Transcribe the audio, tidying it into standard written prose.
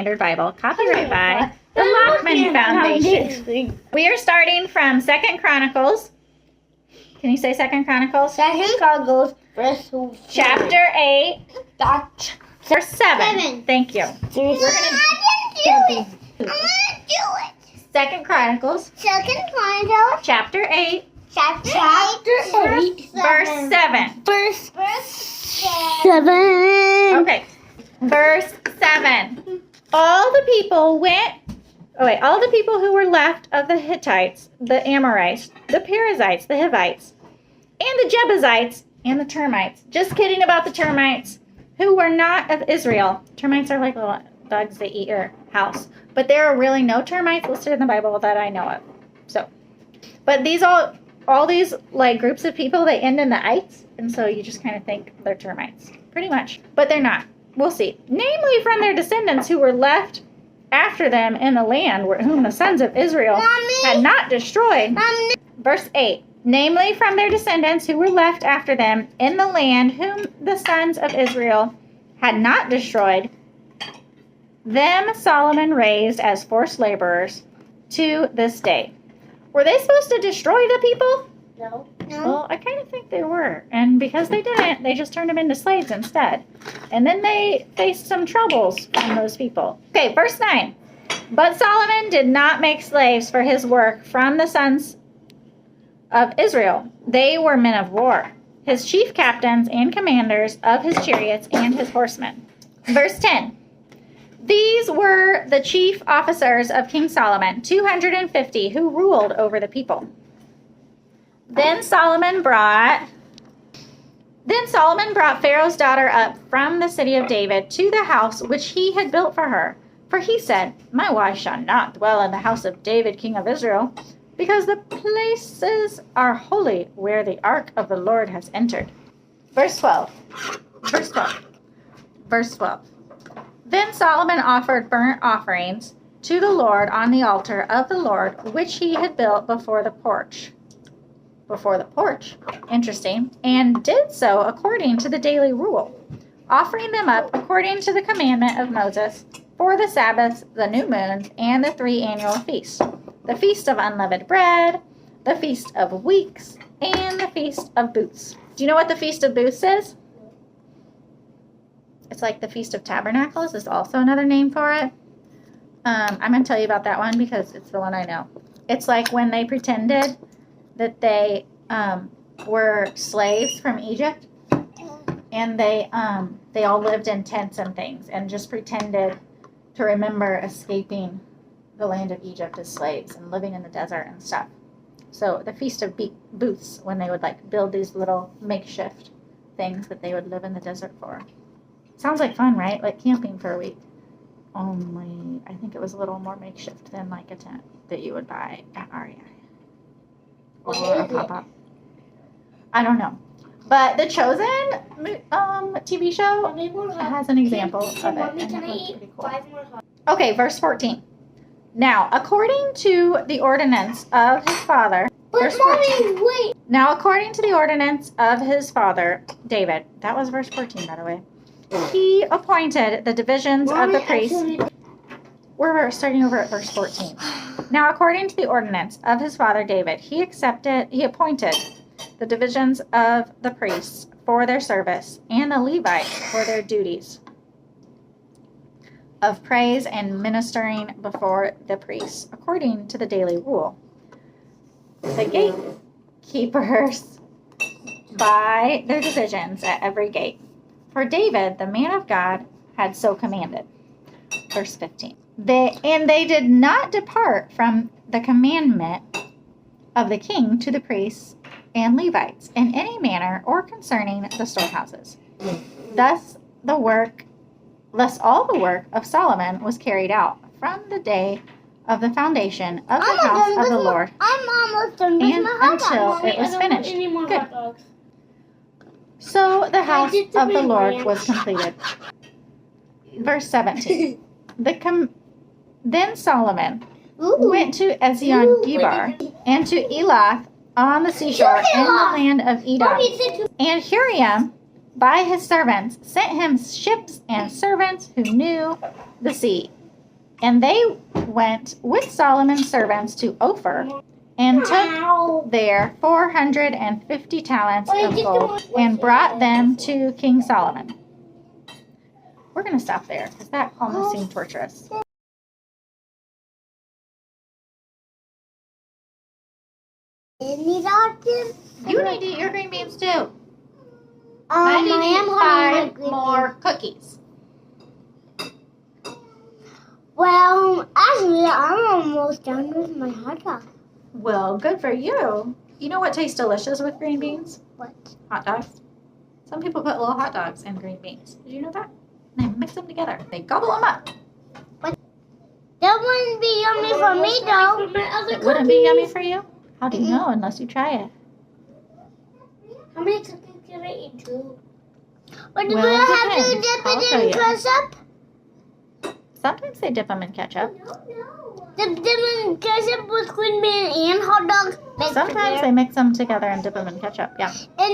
Standard Bible, copyright by the Lockman Foundation. We are starting from 2 Chronicles. Can you say 2 Chronicles? 2 Chronicles, Chapter 8, verse 7. Thank you. We're gonna do it. 2 Chronicles, 2 Chronicles, chapter 8, chapter 8, verse 7. Verse 7. Okay. Verse 7. All the people who were left of the Hittites, the Amorites, the Perizzites, the Hivites, and the Jebusites, and the termites. Just kidding about the termites, who were not of Israel. Termites are like little bugs that eat your house. But there are really no termites listed in the Bible that I know of. But these all these like groups of people, they end in the ites, and so you just kind of think they're termites. Pretty much. But they're not. We'll see. Namely from their descendants who were left after them in the land whom the sons of Israel had not destroyed. Verse 8. Namely from their descendants who were left after them in the land whom the sons of Israel had not destroyed, them Solomon raised as forced laborers to this day. Were they supposed to destroy the people? No. Well, I kind of think they were. And because they didn't, they just turned them into slaves instead. And then they faced some troubles from those people. Okay, verse 9. But Solomon did not make slaves for his work from the sons of Israel. They were men of war, his chief captains and commanders of his chariots and his horsemen. Verse 10. These were the chief officers of King Solomon, 250, who ruled over the people. Then Solomon brought Pharaoh's daughter up from the city of David to the house which he had built for her. For he said, My wife shall not dwell in the house of David, king of Israel, because the places are holy where the ark of the Lord has entered. Verse 12. Then Solomon offered burnt offerings to the Lord on the altar of the Lord, which he had built before the porch. Interesting. And did so according to the daily rule, offering them up according to the commandment of Moses for the Sabbaths, the new moons, and the 3 annual feasts, the feast of unleavened bread, the feast of weeks, and the feast of booths. Do you know what the feast of booths is? It's like the Feast of Tabernacles is also another name for it. I'm going to tell you about that one because it's the one I know. It's like when they pretended that they were slaves from Egypt, and they all lived in tents and things and just pretended to remember escaping the land of Egypt as slaves and living in the desert and stuff. So the Feast of Booths, when they would like build these little makeshift things that they would live in the desert for. Sounds like fun, right? Like camping for a week. Only, I think it was a little more makeshift than like a tent that you would buy at REI. Or a pop-up. I don't know. But The Chosen TV show has an example of it. And it was pretty cool. Okay, verse 14. Now, according to the ordinance of his father... But Mommy, wait! Now, according to the ordinance of his father, David... That was verse 14, by the way. He appointed the divisions of the priests. We're starting over at verse 14. Now, according to the ordinance of his father David, he appointed the divisions of the priests for their service and the Levites for their duties of praise and ministering before the priests, according to the daily rule. The gatekeepers by their divisions at every gate. For David, the man of God, had so commanded. Verse 15. They did not depart from the commandment of the king to the priests and Levites in any manner or concerning the storehouses. Thus all the work of Solomon was carried out from the day of the foundation of the house of the Lord and until it was finished. Good. So the house of the Lord was completed. Verse 17. Then Solomon went to Ezion-Geber and to Elath on the seashore in the land of Edom. And Huram, by his servants, sent him ships and servants who knew the sea. And they went with Solomon's servants to Ophir and took there 450 talents of gold and brought them to King Solomon. We're going to stop there because that almost seemed torturous. You need to eat your green beans too. I I need to am eat having 5 more cookies. Well, actually, I'm almost done with my hot dog. Well, good for you. You know what tastes delicious with green beans? What? Hot dogs. Some people put little hot dogs in green beans. Did you know that? They mix them together. They gobble them up. That wouldn't be yummy for me, though. It wouldn't be yummy for you? How do you know unless you try it? How many cookies can I eat, too? But do Well, I have to depends. dip I'll it show in you. ketchup? Sometimes they dip them in ketchup. Dip them in ketchup with green bean and hot dog. Sometimes they mix them together and dip them in ketchup. Yeah. And